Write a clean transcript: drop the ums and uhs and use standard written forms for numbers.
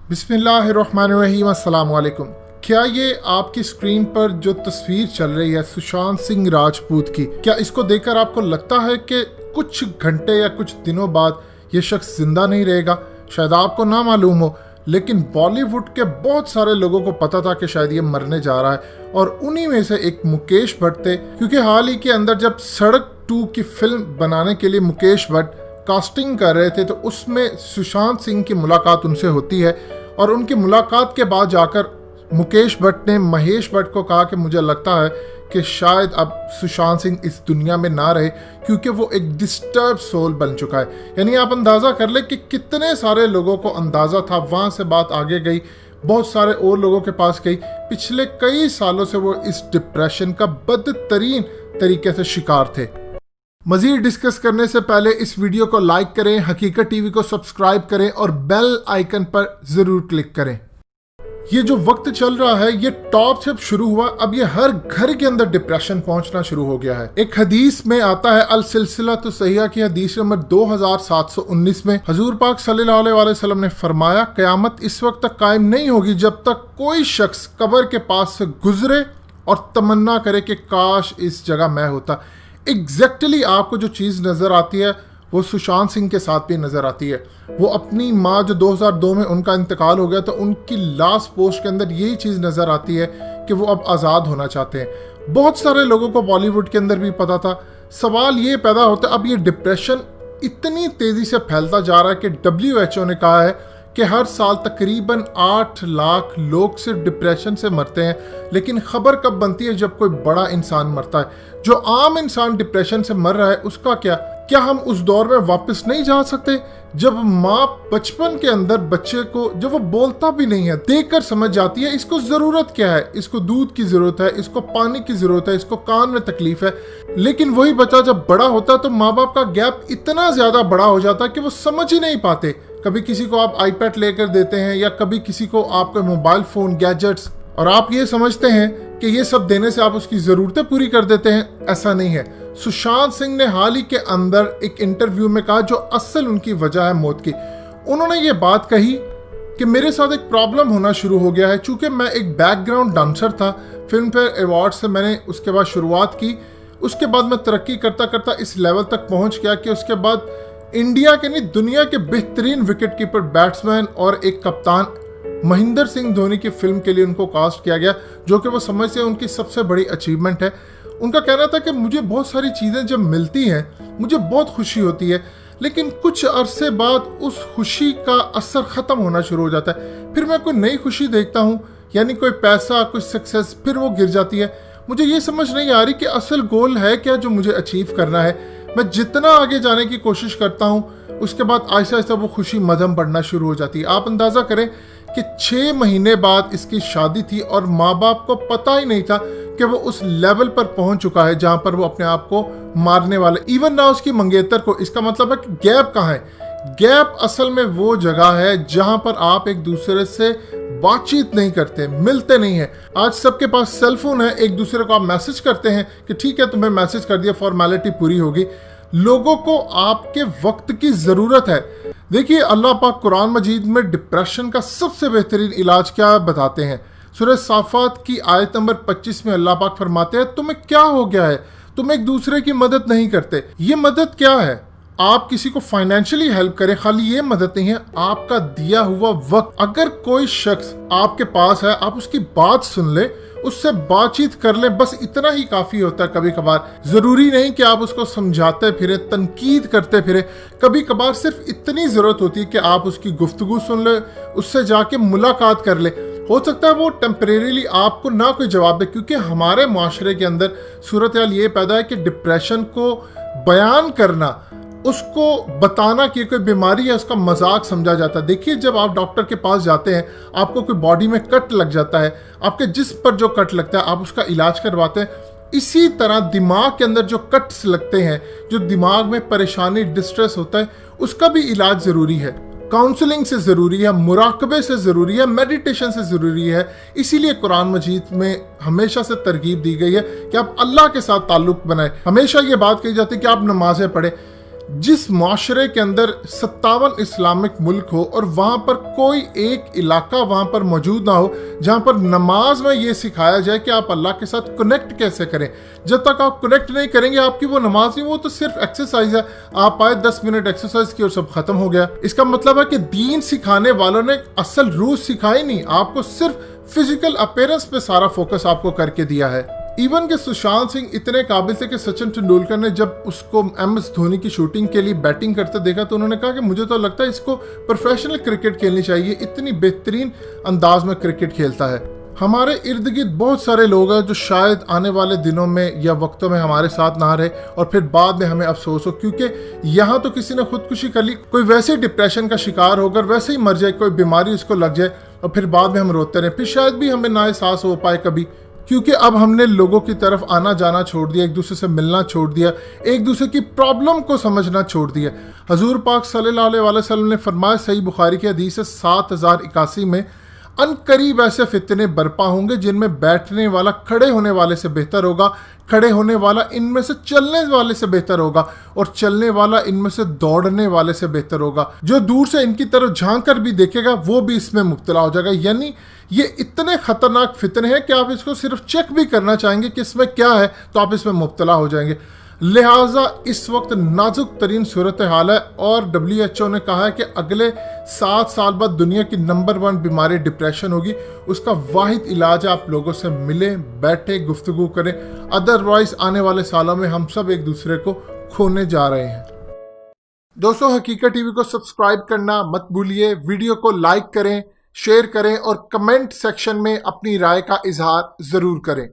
बिस्मिल्लाहिर्रहमानिर्रहीम, अस्सलाम वालेकुम। क्या ये आपकी स्क्रीन पर जो तस्वीर चल रही है सुशांत सिंह राजपूत की, क्या इसको देखकर आपको लगता है कि कुछ घंटे या कुछ दिनों बाद ये शख्स जिंदा नहीं रहेगा? शायद आपको ना मालूम हो, लेकिन बॉलीवुड के बहुत सारे लोगों को पता था कि शायद ये मरने जा रहा है, और उन्हीं में से एक मुकेश भट्ट थे। क्योंकि हाल ही के अंदर जब सड़क 2 की फिल्म बनाने के लिए मुकेश भट्ट कास्टिंग कर रहे थे, तो उसमें सुशांत सिंह की मुलाकात उनसे होती है, और उनकी मुलाकात के बाद जाकर मुकेश भट्ट ने महेश भट्ट को कहा कि मुझे लगता है कि शायद अब सुशांत सिंह इस दुनिया में ना रहे, क्योंकि वो एक डिस्टर्ब सोल बन चुका है। यानी आप अंदाज़ा कर ले कि कितने सारे लोगों को अंदाज़ा था, वहाँ से बात आगे गई, बहुत सारे और लोगों के पास गई। पिछले कई सालों से वो इस डिप्रेशन का बदतरीन तरीके से शिकार थे। मज़ीद डिस्कस करने से पहले इस वीडियो को लाइक करें, हकीकत टीवी को सब्सक्राइब करें और बेल आइकन पर ज़रूर क्लिक करें। ये जो वक्त चल रहा है, ये टॉप से शुरू हुआ, अब ये हर घर के अंदर डिप्रेशन पहुंचना शुरू हो गया है। एक हदीस में आता है, अल सिलसिला तो सहीहा की हदीस नंबर 2719 में हजूर पाक सल्लल्लाहु अलैहि वसल्लम ने फरमाया, क़यामत इस वक्त तक कायम नहीं होगी जब तक कोई शख्स कब्र के पास से गुजरे और तमन्ना करे कि काश इस जगह मैं होता। एग्जैक्टली आपको जो चीज़ नज़र आती है वो सुशांत सिंह के साथ भी नज़र आती है। वो अपनी माँ जो 2002 में उनका इंतकाल हो गया, तो उनकी लास्ट पोस्ट के अंदर यही चीज़ नज़र आती है कि वो अब आज़ाद होना चाहते हैं। बहुत सारे लोगों को बॉलीवुड के अंदर भी पता था। सवाल ये पैदा होता है, अब ये डिप्रेशन इतनी तेज़ी से फैलता जा रहा है कि WHO ने कहा है कि हर साल तकरीबन 8 लाख लोग सिर्फ डिप्रेशन से मरते हैं। लेकिन खबर कब बनती है? जब कोई बड़ा इंसान मरता है। जो आम इंसान डिप्रेशन से मर रहा है, उसका क्या हम उस दौर में वापस नहीं जा सकते जब माँ बचपन के अंदर बच्चे को, जब वो बोलता भी नहीं है, देखकर समझ जाती है इसको ज़रूरत क्या है, इसको दूध की ज़रूरत है, इसको पानी की ज़रूरत है, इसको कान में तकलीफ है। लेकिन वही बच्चा जब बड़ा होता है तो माँ बाप का गैप इतना ज़्यादा बड़ा हो जाता है कि वो समझ ही नहीं पाते। कभी किसी को आप आईपैड लेकर देते हैं, या कभी किसी को आपके मोबाइल फ़ोन गैजेट्स, और आप ये समझते हैं कि ये सब देने से आप उसकी ज़रूरतें पूरी कर देते हैं। ऐसा नहीं है। सुशांत सिंह ने हाल ही के अंदर एक इंटरव्यू में कहा, जो असल उनकी वजह है मौत की। उन्होंने ये बात कही कि मेरे साथ एक प्रॉब्लम होना शुरू हो गया है। चूँकि मैं एक बैकग्राउंड डांसर था, फिल्म फेयर अवार्ड से मैंने उसके बाद शुरुआत की। उसके बाद मैं तरक्की करता करता इस लेवल तक पहुँच गया कि उसके बाद इंडिया के नहीं, दुनिया के बेहतरीन विकेट कीपर, बैट्समैन और एक कप्तान महेंद्र सिंह धोनी की फिल्म के लिए उनको कास्ट किया गया, जो कि वो समझते हैं उनकी सबसे बड़ी अचीवमेंट है। उनका कहना था कि मुझे बहुत सारी चीज़ें जब मिलती हैं मुझे बहुत खुशी होती है, लेकिन कुछ अरसे बाद उस खुशी का असर ख़त्म होना शुरू हो जाता है। फिर मैं कोई नई खुशी देखता हूँ, यानी कोई पैसा, कोई सक्सेस, फिर वो गिर जाती है। मुझे ये समझ नहीं आ रही कि असल गोल है क्या जो मुझे अचीव करना है। मैं जितना आगे जाने की कोशिश करता हूँ, उसके बाद आहिस्ता आहिस्ता वो खुशी मध्यम बढ़ना शुरू हो जाती है। आप अंदाज़ा करें कि 6 महीने बाद इसकी शादी थी, और माँ बाप को पता ही नहीं था कि वो उस लेवल पर पहुंच चुका है जहां पर वो अपने आप को मारने वाले, इवन ना उसकी मंगेतर को। इसका मतलब है कि गैप कहाँ है? गैप असल में वो जगह है जहां पर आप एक दूसरे से बातचीत नहीं करते, मिलते नहीं है। आज सबके पास सेलफोन है, एक दूसरे को आप मैसेज करते हैं कि ठीक है तुम्हें मैसेज कर दिया, फॉर्मेलिटी पूरी होगी। लोगों को आपके वक्त की ज़रूरत है। देखिए, अल्लाह पाक कुरान मजीद में डिप्रेशन का सबसे बेहतरीन इलाज क्या बताते हैं। सूरह साफ़ात की आयत नंबर 25 में अल्लाह पाक फरमाते हैं, तुम्हें क्या हो गया है, तुम एक दूसरे की मदद नहीं करते। ये मदद क्या है? आप किसी को फाइनेंशियली हेल्प करें, खाली ये मदद नहीं है, आपका दिया हुआ वक्त। अगर कोई शख्स आपके पास है, आप उसकी बात सुन ले, उससे बातचीत कर ले, बस इतना ही काफ़ी होता है। कभी कभार ज़रूरी नहीं कि आप उसको समझाते फिरे, तनकीद करते फिरे। कभी कभार सिर्फ इतनी ज़रूरत होती है कि आप उसकी गुफ्तगू सुन ले, उससे जाके मुलाकात कर ले। हो सकता है वो टेम्परेरीली आपको ना कोई जवाब दे, क्योंकि हमारे माशरे के अंदर सूरत हाल ये पैदा है कि डिप्रेशन को बयान करना, उसको बताना कि कोई बीमारी है, उसका मजाक समझा जाता है। देखिए, जब आप डॉक्टर के पास जाते हैं, आपको कोई बॉडी में कट लग जाता है, आपके जिस्म पर जो कट लगता है आप उसका इलाज करवाते हैं। इसी तरह दिमाग के अंदर जो कट्स लगते हैं, जो दिमाग में परेशानी, डिस्ट्रेस होता है, उसका भी इलाज ज़रूरी है। काउंसलिंग से ज़रूरी है, मुराकबे से ज़रूरी है, मेडिटेशन से ज़रूरी है। इसीलिए कुरान मजीद में हमेशा से तरगीब दी गई है कि आप अल्लाह के साथ ताल्लुक़ बनाएं। हमेशा ये बात कही जाती है कि आप नमाज़ें पढ़ें, जिस माशरे के अंदर 57 इस्लामिक मुल्क हो और वहाँ पर कोई एक इलाका वहाँ पर मौजूद ना हो जहाँ पर नमाज में ये सिखाया जाए कि आप अल्लाह के साथ कनेक्ट कैसे करें। जब तक आप कनेक्ट नहीं करेंगे आपकी वो नमाज नहीं, वो तो सिर्फ एक्सरसाइज है। आप आए 10 मिनट एक्सरसाइज की और सब खत्म हो गया। इसका मतलब है कि दीन सिखाने वालों ने असल रूह सिखाई नहीं, आपको सिर्फ फिजिकल अपीयरेंस पे सारा फोकस आपको करके दिया है। इवन के सुशांत सिंह इतने काबिल थे कि सचिन तेंदुलकर ने जब उसको MS धोनी की शूटिंग के लिए बैटिंग करते देखा तो उन्होंने कहा कि मुझे तो लगता है इसको प्रोफेशनल क्रिकेट खेलनी चाहिए, इतनी बेहतरीन अंदाज में क्रिकेट खेलता है। हमारे इर्द गिर्द बहुत सारे लोग हैं जो शायद आने वाले दिनों में या वक्तों में हमारे साथ ना रहे और फिर बाद में हमें अफसोस हो, क्योंकि यहाँ तो किसी ने खुदकुशी कर ली, कोई वैसे ही डिप्रेशन का शिकार होकर वैसे ही मर जाए, कोई बीमारी उसको लग जाए और फिर बाद में हम रोते रहे, फिर शायद भी हमें ना एहसास हो पाए कभी, क्योंकि अब हमने लोगों की तरफ आना जाना छोड़ दिया, एक दूसरे से मिलना छोड़ दिया, एक दूसरे की प्रॉब्लम को समझना छोड़ दिया। हजूर पाक सल्लल्लाहु अलैहि वसल्लम ने फरमाया, सही बुखारी की हदीस है, 7081 में अनकरीब ऐसे फितने बरपा होंगे जिनमें बैठने वाला खड़े होने वाले से बेहतर होगा, खड़े होने वाला इनमें से चलने वाले से बेहतर होगा और चलने वाला इनमें से दौड़ने वाले से बेहतर होगा। जो दूर से इनकी तरफ झांक कर भी देखेगा वो भी इसमें मुब्तला हो जाएगा। यानी ये इतने खतरनाक फितने हैं कि आप इसको सिर्फ चेक भी करना चाहेंगे कि इसमें क्या है तो आप इसमें मुब्तला हो जाएंगे। लिहाजा इस वक्त नाजुक तरीन सूरत हाल है और WHO ने कहा है कि अगले 7 साल बाद दुनिया की नंबर 1 बीमारी डिप्रेशन होगी। उसका वाहिद इलाज है आप लोगों से मिलें, बैठे, गुफ्तगू करें, अदरवाइज आने वाले सालों में हम सब एक दूसरे को खोने जा रहे हैं। दोस्तों, हकीकत टीवी को सब्सक्राइब करना मत भूलिए, वीडियो को लाइक करें, शेयर करें और कमेंट सेक्शन में अपनी राय का इजहार जरूर करें।